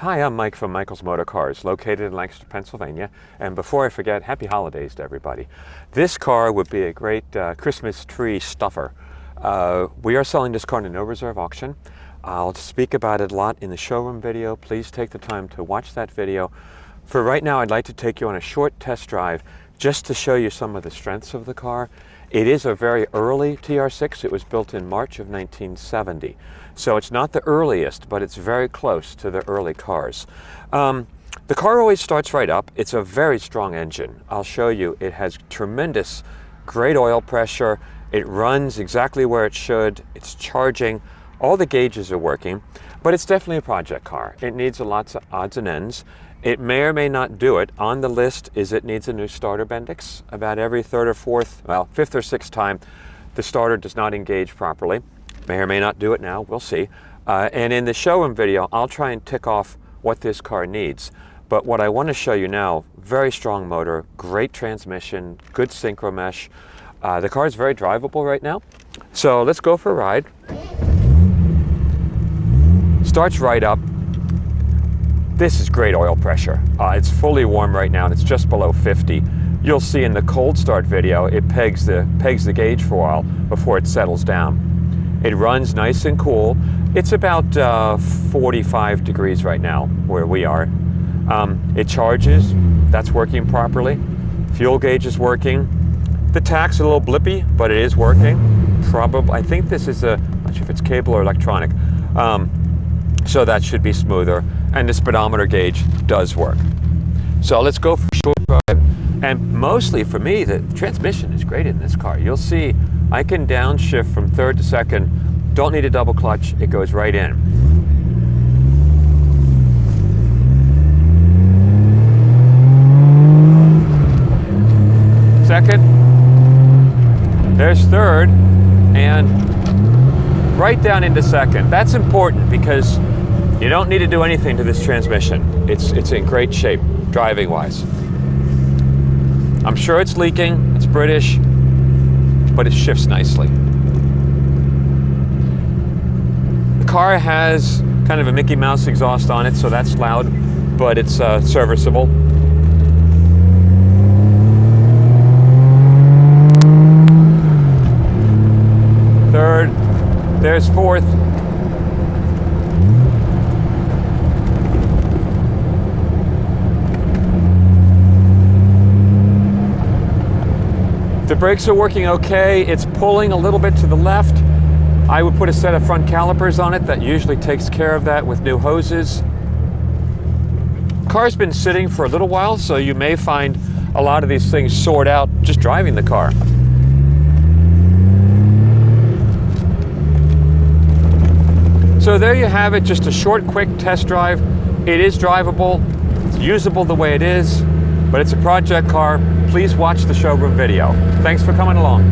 Hi, I'm Mike from Michael's Motor Cars, located in Lancaster, Pennsylvania. And before I forget, happy holidays to everybody. This car would be a great Christmas tree stuffer. We are selling this car in a no reserve auction. I'll speak about it a lot in the showroom video. Please take the time to watch that video. For right now, I'd like to take you on a short test drive just to show you some of the strengths of the car. It is a very early TR6. It was built in March of 1970. So it's not the earliest, but it's very close to the early cars. The car always starts right up. It's a very strong engine. I'll show you. It has tremendous, great oil pressure. It runs exactly where it should. It's charging. All the gauges are working, but it's definitely a project car. It needs lots of odds and ends. It may or may not do it. On the list is it needs a new starter Bendix. About every third or fourth, well, fifth or sixth time, the starter does not engage properly. May or may not do it now, we'll see. And in the showroom video, I'll try and tick off what this car needs. But what I want to show you now, very strong motor, great transmission, good synchro mesh. The car is very drivable right now. So let's go for a ride. Starts right up. This is great oil pressure. It's fully warm right now and it's just below 50. You'll see in the cold start video, it pegs the gauge for a while before it settles down. It runs nice and cool. It's about 45 degrees right now where we are. It charges, that's working properly. Fuel gauge is working. The tach's a little blippy, but it is working. I think this is I'm not sure if it's cable or electronic. So that should be smoother. And the speedometer gauge does work. So let's go for a short drive. And mostly for me, the transmission is great in this car. You'll see I can downshift from third to second. Don't need a double clutch, it goes right in. Second, there's third, and right down into second. That's important because you don't need to do anything to this transmission. It's in great shape, driving-wise. I'm sure it's leaking, it's British, but it shifts nicely. The car has kind of a Mickey Mouse exhaust on it, so that's loud, but it's serviceable. Third, there's fourth. The brakes are working okay. It's pulling a little bit to the left. I would put a set of front calipers on it. That usually takes care of that with new hoses. Car's been sitting for a little while, so you may find a lot of these things sort out just driving the car. So there you have it, just a short, quick test drive. It is drivable, it's usable the way it is, but it's a project car. Please watch the showroom video. Thanks for coming along.